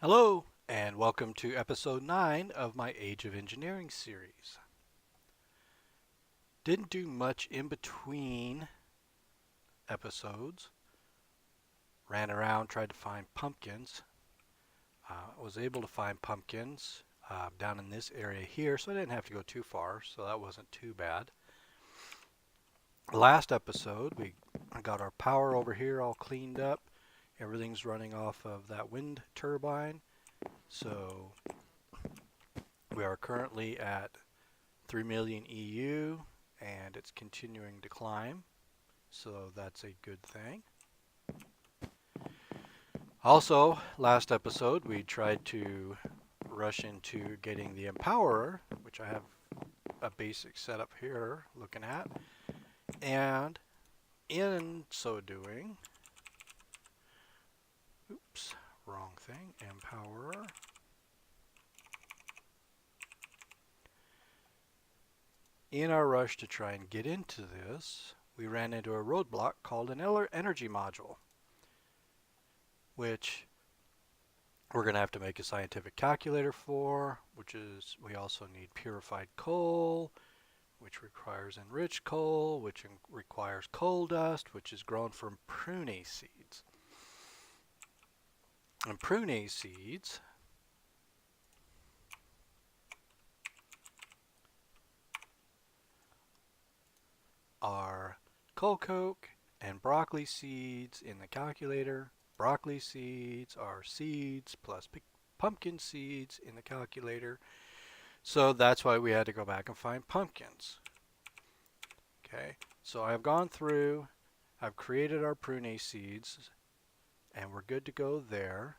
Hello, and welcome to episode 9 of my Age of Engineering series. Didn't do much in between episodes. Ran around, tried to find pumpkins. Was able to find pumpkins down in this area here, so I didn't have to go too far, so that wasn't too bad. Last episode, we got our power over here all cleaned up. Everything's running off of that wind turbine. So we are currently at 3 million EU and it's continuing to climb, so that's a good thing. Also, last episode we tried to rush into getting the Empowerer, which I have a basic setup here looking at, and in so doing, oops, wrong thing, Empowerer. In our rush to try and get into this, we ran into a roadblock called an energy module, which we're going to have to make a scientific calculator for, which is we also need purified coal, which requires enriched coal, which requires coal dust, which is grown from prune seeds. And prune seeds are coal coke and broccoli seeds in the calculator. Broccoli seeds are seeds plus pumpkin seeds in the calculator. So that's why we had to go back and find pumpkins. Okay, so I've gone through, I've created our prune seeds, and we're good to go there.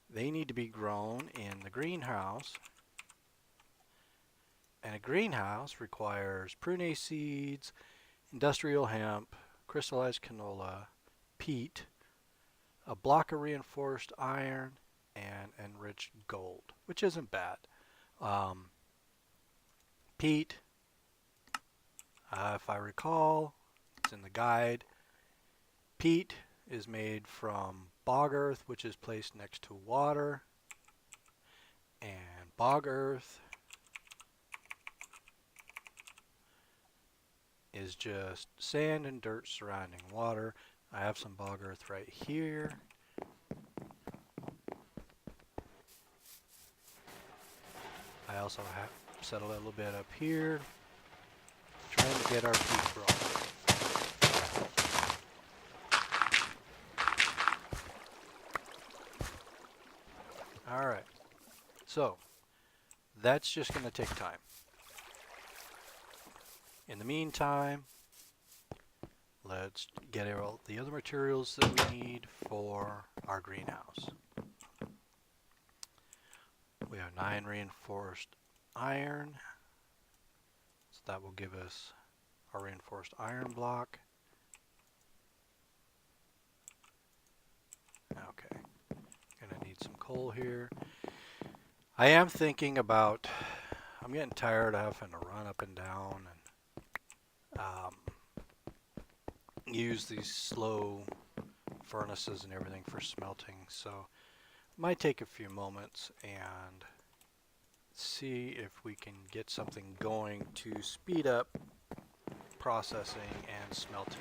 They need to be grown in the greenhouse. And a greenhouse requires prune seeds, industrial hemp, crystallized canola, peat, a block of reinforced iron, and enriched gold, which isn't bad. Peat, if I recall, it's in the guide. Peat is made from bog earth, which is placed next to water, and bog earth is just sand and dirt surrounding water. I have some bog earth right here. I also have set a little bit up here, trying to get our peat growing. Alright, so that's just going to take time. In the meantime, let's get all the other materials that we need for our greenhouse. We have 9 reinforced iron, so that will give us our reinforced iron block. Okay, gonna need some coal here. I am thinking about, I'm getting tired of having to run up and down and use these slow furnaces and everything for smelting, so it might take a few moments and see if we can get something going to speed up processing and smelting.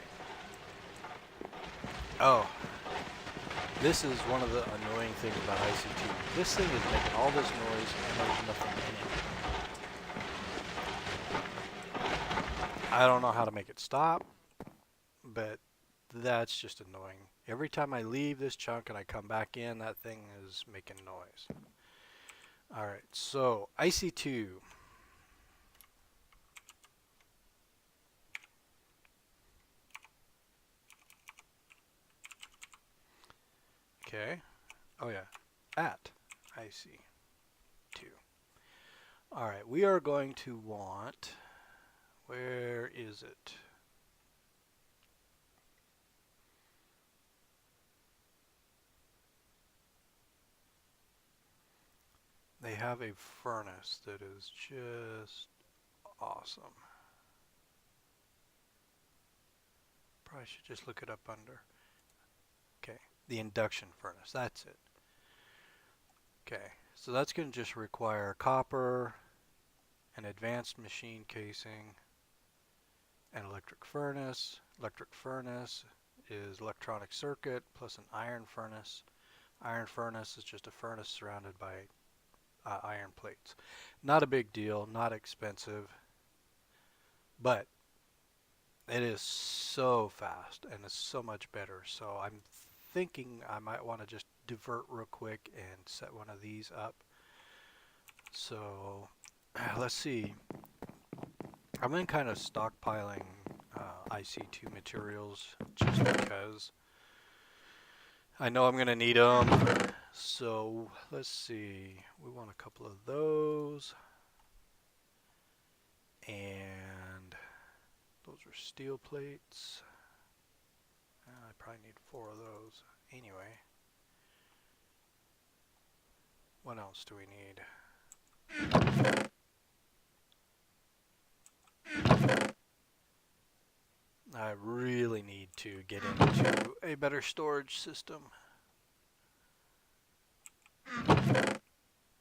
Oh, this is one of the annoying things about IC2. This thing is making all this noise and there's nothing in it. I don't know how to make it stop, but that's just annoying. Every time I leave this chunk and I come back in, that thing is making noise. Alright, so IC2. Okay. Oh yeah, at IC2. Alright, we are going to want, where is it? They have a furnace that is just awesome. Probably should just look it up under. Okay, the induction furnace, that's it. Okay, so that's going to just require copper, an advanced machine casing, an electric furnace. Electric furnace is electronic circuit plus an iron furnace. Iron furnace is just a furnace surrounded by iron plates. Not a big deal, not expensive, but it is so fast and it's so much better. So I'm thinking I might want to just divert real quick and set one of these up. So let's see. I've been kind of stockpiling IC2 materials just because I know I'm going to need them. So let's see. We want a couple of those. And those are steel plates. I probably need 4 of those. Anyway. What else do we need? I really need to get into a better storage system.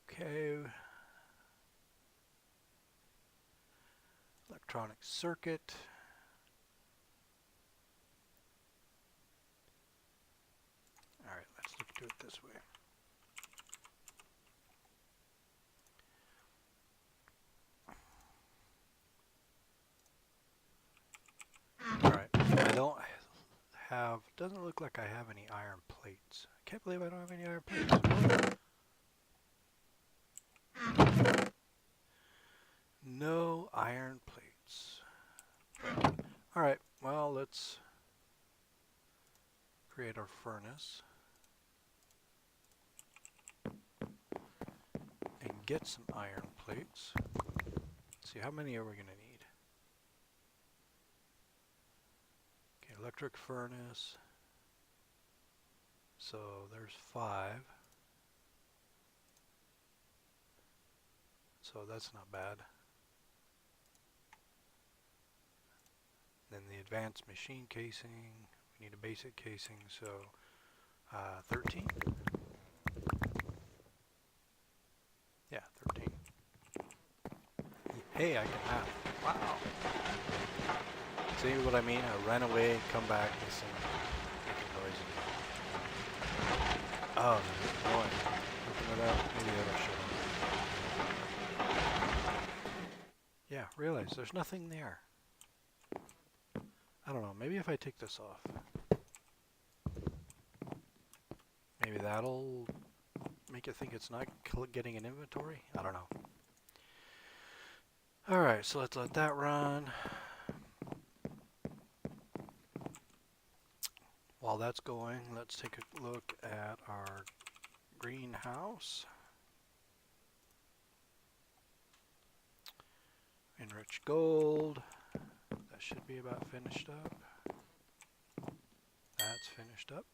Okay. Electronic circuit. Alright, let's do it this way. Alright, I don't have, doesn't look like I have any iron plates. I can't believe I don't have any iron plates. No iron plates. Alright, well, let's create our furnace and get some iron plates. Let's see, how many are we going to need? Okay, electric furnace. So there's 5. So that's not bad. Then the advanced machine casing, we need a basic casing, so 13. Yeah, 13. Hey, I can have. Wow. See what I mean? I ran away, come back, listen, making noises. Oh, there's noise. Open it up. Maybe that'll shut up. Yeah, realize there's nothing there. I don't know, maybe if I take this off. Maybe that'll make it think it's not getting an inventory? I don't know. Alright, so let's let that run. While that's going, let's take a look at our greenhouse. Enriched gold. That should be about finished up. That's finished up.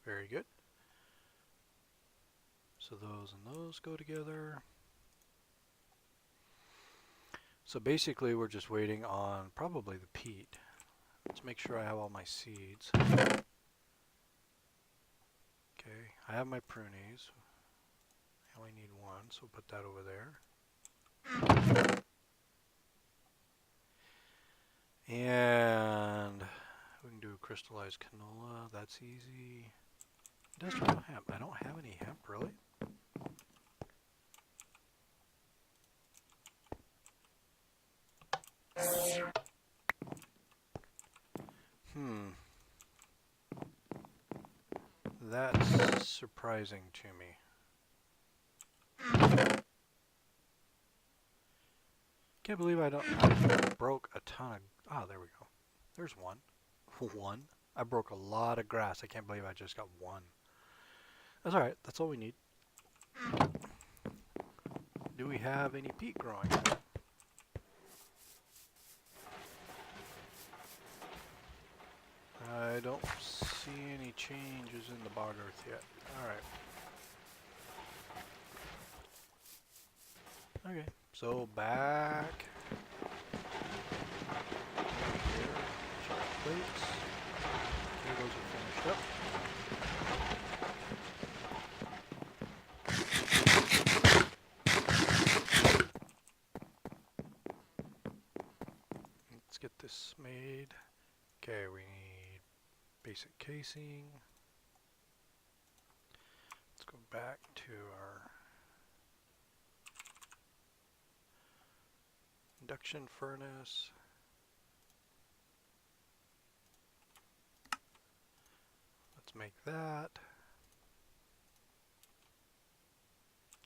Very good. So those and those go together. So basically we're just waiting on probably the peat. Let's make sure I have all my seeds. Okay, I have my prunies. I only need 1, so we'll put that over there. And we can do crystallized canola. That's easy. Industrial hemp. I don't have any hemp, really. That's surprising to me. Can't believe I broke a ton of... Ah, there we go. There's 1. 1? I broke a lot of grass. I can't believe I just got 1. That's alright. That's all we need. Do we have any peat growing? I don't see any changes in the bog earth yet. Alright. Okay, so back here, check plates. Okay, those are finished up. Okay, we need basic casing. Let's go back to our induction furnace. Let's make that.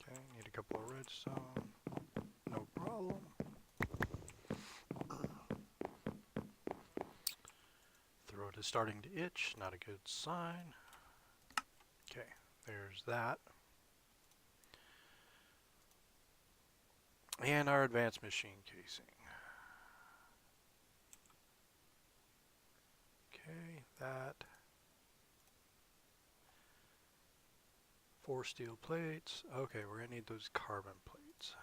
Okay, need a couple of redstone. No problem. Throat is starting to itch, not a good sign. Okay, there's that. And our advanced machine casing. Okay, that. 4 steel plates. Okay, we're gonna need those carbon plates.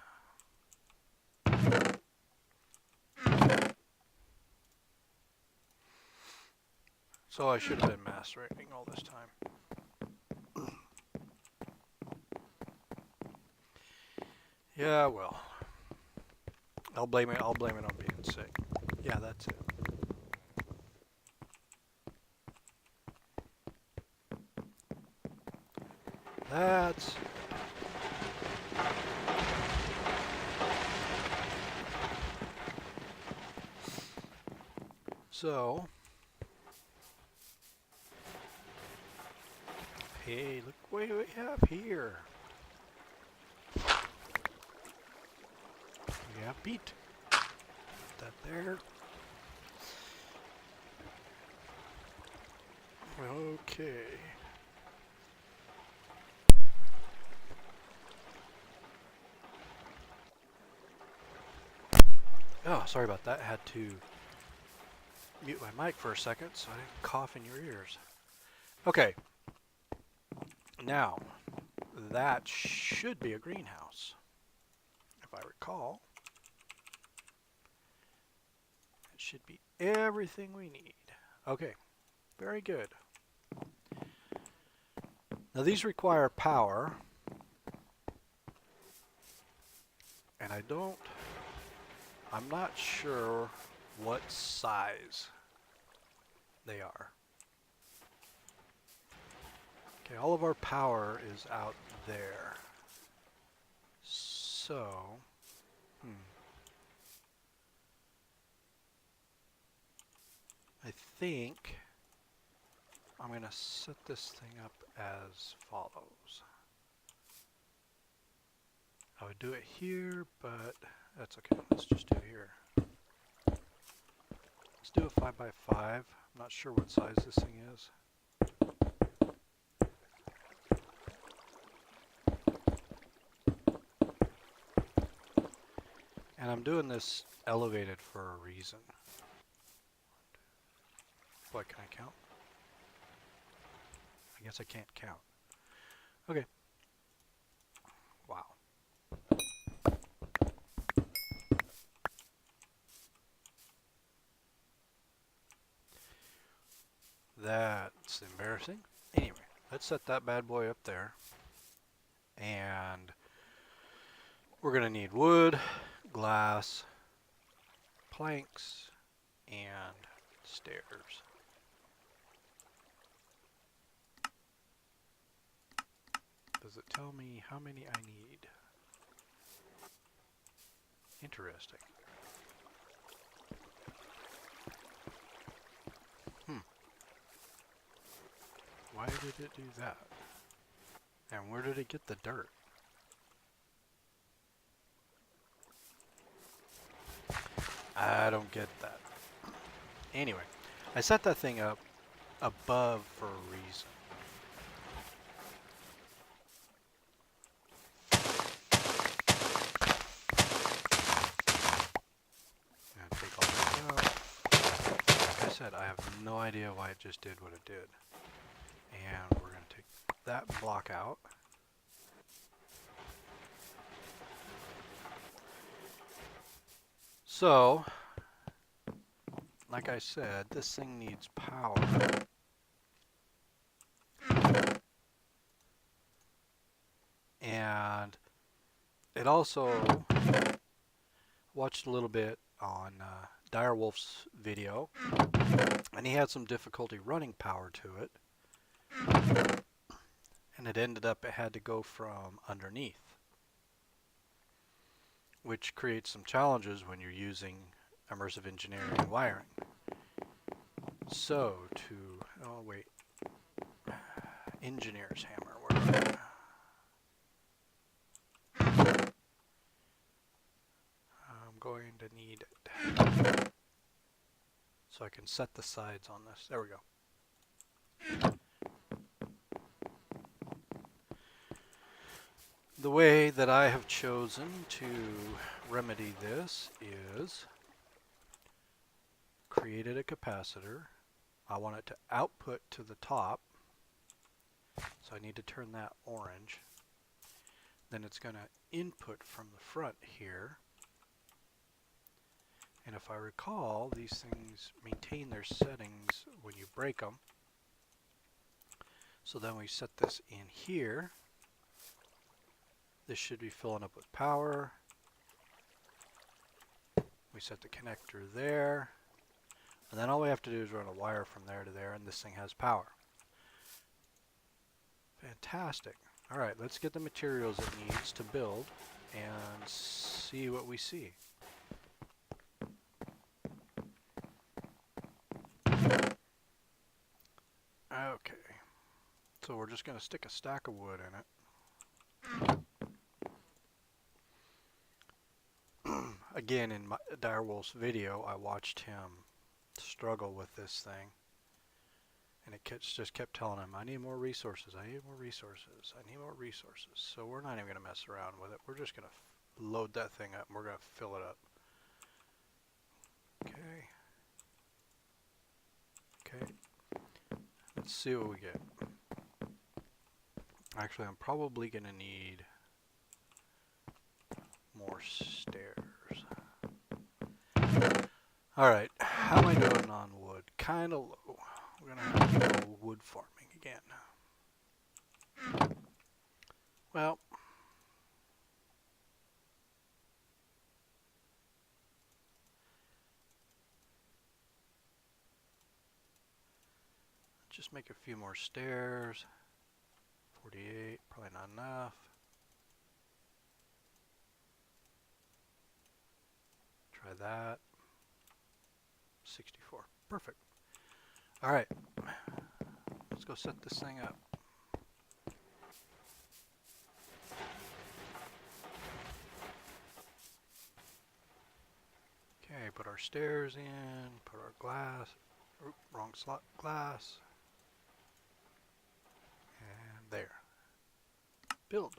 So I should have been macerating all this time. Yeah, well. I'll blame it on being sick. Yeah, that's it. That's so. Hey, look what we have here. We have peat. Put that there. Okay. Oh, sorry about that. I had to mute my mic for a second so I didn't cough in your ears. Okay. Now, that should be a greenhouse, if I recall. It should be everything we need. Okay, very good. Now these require power, and I'm not sure what size they are. Okay, all of our power is out there. So, I think I'm going to set this thing up as follows. I would do it here, but that's okay. Let's just do it here. Let's do a 5x5. I'm not sure what size this thing is. And I'm doing this elevated for a reason. What, can I count? I guess I can't count. Okay. Wow. That's embarrassing. Anyway, let's set that bad boy up there. And we're going to need wood, glass, planks, and stairs. Does it tell me how many I need? Interesting. Why did it do that? And where did it get the dirt? I don't get that. Anyway, I set that thing up above for a reason. And take all this out. Like I said, I have no idea why it just did what it did. And we're going to take that block out. So, like I said, this thing needs power. And it also watched a little bit on Direwolf's video, and he had some difficulty running power to it, and it ended up it had to go from underneath, which creates some challenges when you're using immersive engineering wiring. So oh wait, engineer's hammer, where are we? I'm going to need it so I can set the sides on this. There we go. The way that I have chosen to remedy this is created a capacitor. I want it to output to the top, so I need to turn that orange. Then it's going to input from the front here. And if I recall, these things maintain their settings when you break them. So then we set this in here. This should be filling up with power. We set the connector there. And then all we have to do is run a wire from there to there, and this thing has power. Fantastic. All right, let's get the materials it needs to build and see what we see. Okay, so we're just going to stick a stack of wood in it. Again, in Direwolf's video, I watched him struggle with this thing, and it just kept telling him, I need more resources, I need more resources, I need more resources. So we're not even going to mess around with it. We're just going to load that thing up, and we're going to fill it up. Okay. Okay. Let's see what we get. Actually, I'm probably going to need more stairs. Alright, how am I doing on wood? Kind of low. We're going to have to go wood farming again. Well, just make a few more stairs. 48, probably not enough. Try that. 64. Perfect. All right. Let's go set this thing up. Okay, put our stairs in, put our glass, wrong slot glass, and there. Build.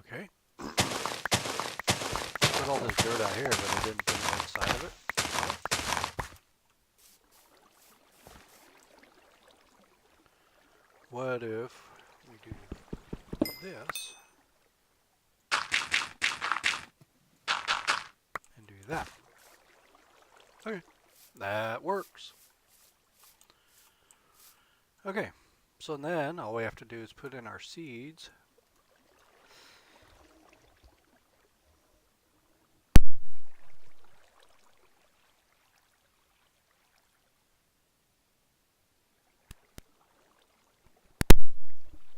Okay. Put all this dirt out here, but I didn't put it inside of it. What if we do this and do that? Okay, that works. Okay, so then all we have to do is put in our seeds.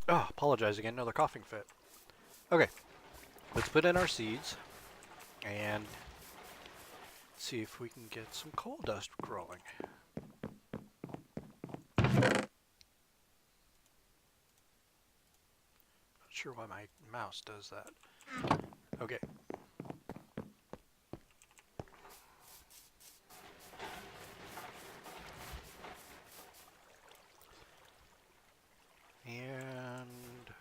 Oh, apologize again, another coughing fit. Okay, let's put in our seeds and see if we can get some coal dust growing. Not sure why my mouse does that. Okay. And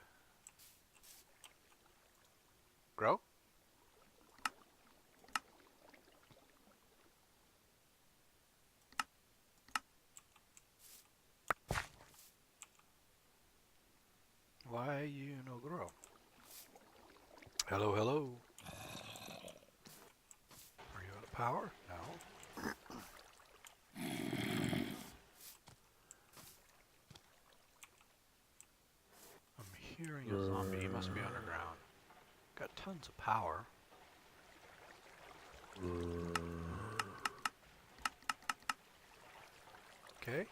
grow. Why you no grow? Hello, hello. Are you out of power? No. hearing a zombie. He must be underground. Got tons of power. Okay.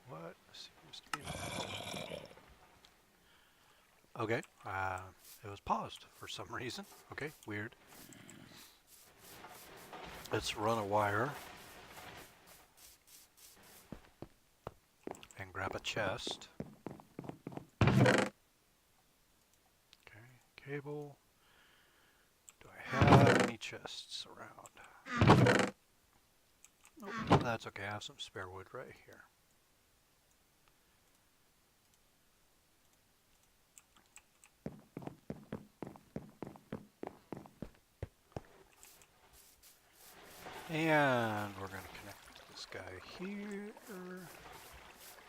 What seems to be... Okay. It was paused for some reason. Okay, weird. Let's run a wire. And grab a chest. Okay, cable. Do I have any chests around? Nope, that's okay. I have some spare wood right here. And we're going to connect this guy here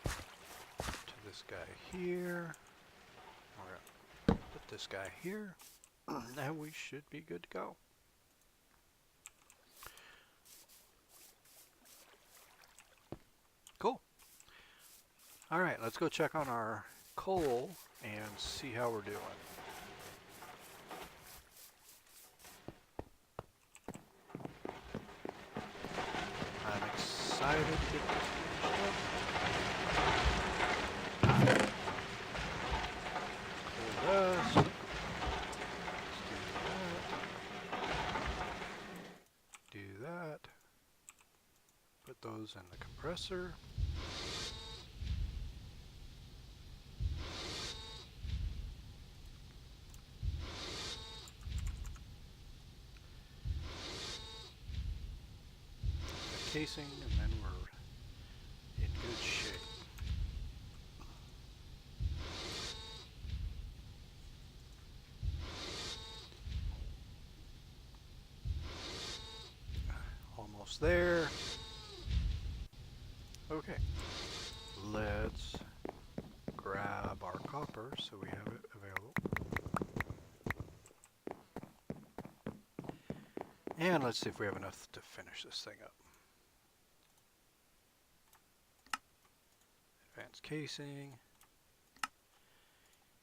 to this guy here. We're going to put this guy here. Now we should be good to go. Cool. All right, let's go check on our coal and see how we're doing. I'm excited to get this finished up. Cool dust. Let's do that. Put those in the compressor. Casing, and then we're in good shape. Almost there. Okay, let's grab our copper so we have it available. And let's see if we have enough to finish this thing up. Advanced casing.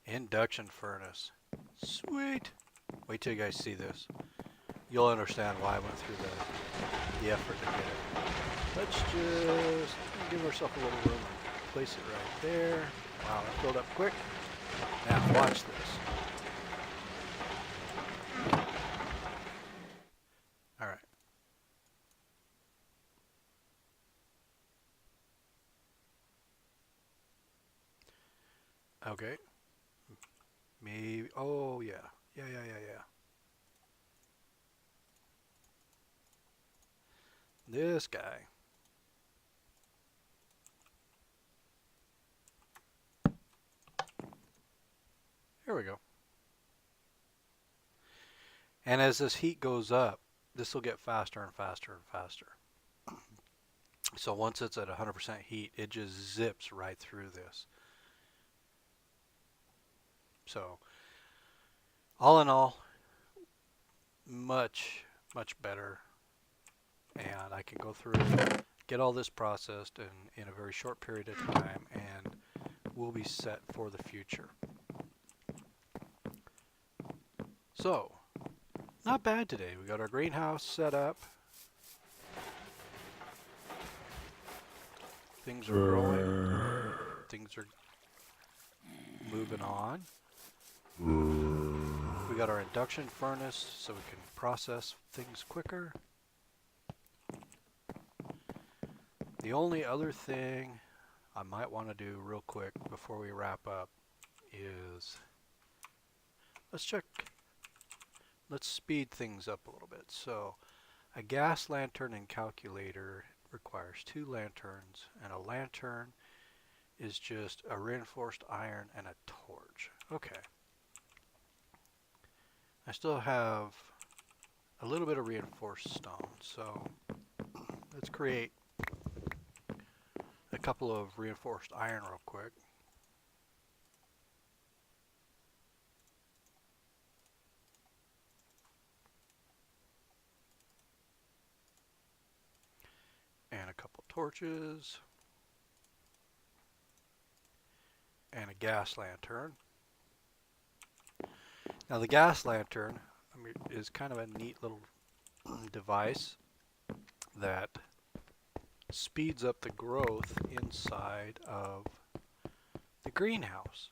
Induction furnace. Sweet. Wait till you guys see this. You'll understand why I went through the effort to get it. Let's just give ourselves a little room and place it right there. Wow, that filled up quick. Now watch this. All right. Okay. Maybe. Oh yeah. Yeah. This guy. Here we go. And as this heat goes up, this will get faster and faster and faster. So once it's at 100% heat, it just zips right through this. So all in all, much better. And I can go through, get all this processed in a very short period of time, and we'll be set for the future. So, not bad today. We got our greenhouse set up. Things are growing. Things are moving on. We got our induction furnace so we can process things quicker. The only other thing I might want to do real quick before we wrap up is let's speed things up a little bit. So a gas lantern and calculator requires 2 lanterns, and a lantern is just a reinforced iron and a torch. Okay. I still have a little bit of reinforced stone, so let's create a couple of reinforced iron real quick. And a couple torches. And a gas lantern. Now the gas lantern is kind of a neat little device that speeds up the growth inside of the greenhouse.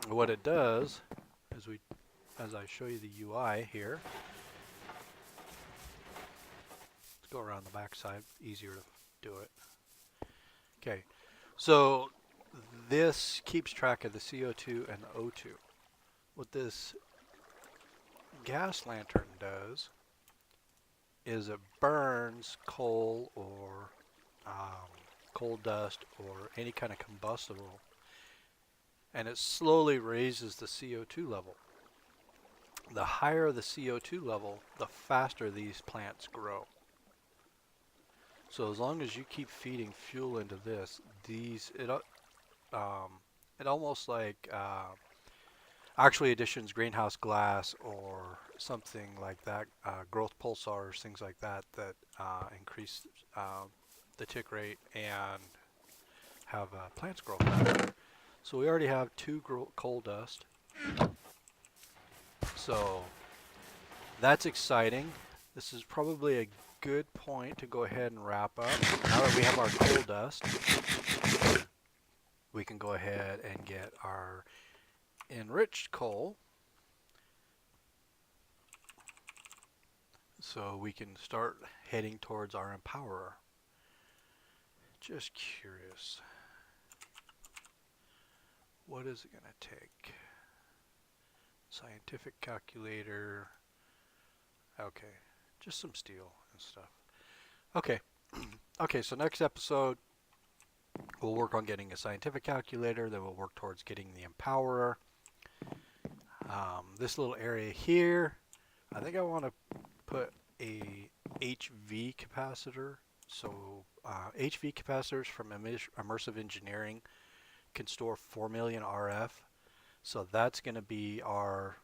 What it does, as I show you the UI here, let's go around the back side, easier to do it. Okay, so this keeps track of the CO2 and the O2. What this gas lantern does is it burns coal or um, coal dust or any kind of combustible, and it slowly raises the CO2 level. The higher the CO2 level, the faster these plants grow. So as long as you keep feeding fuel into this, um, it almost like actually additions greenhouse glass or something like that, growth pulsars, things like that that increase the tick rate and have plants grow faster. So we already have two coal dust. So that's exciting. This is probably a good point to go ahead and wrap up. Now that we have our coal dust, we can go ahead and get our enriched coal. So we can start heading towards our empowerer. Just curious. What is it going to take? Scientific calculator. Okay, just some steel and stuff. Okay, okay, so next episode, we'll work on getting a scientific calculator, then we'll work towards getting the empowerer. This little area here, I think I want to put a HV capacitor. So HV capacitors from immersive engineering can store 4 million RF. So that's going to be our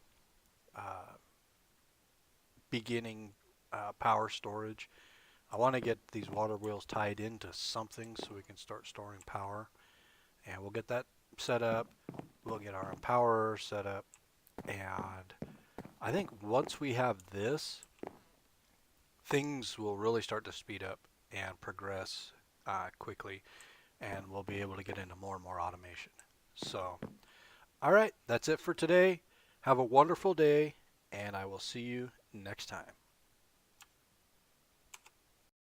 beginning power storage. I want to get these water wheels tied into something so we can start storing power. And we'll get that set up. We'll get our empowerer set up. And I think once we have this, things will really start to speed up and progress quickly. And we'll be able to get into more and more automation. So, all right, that's it for today. Have a wonderful day, and I will see you next time.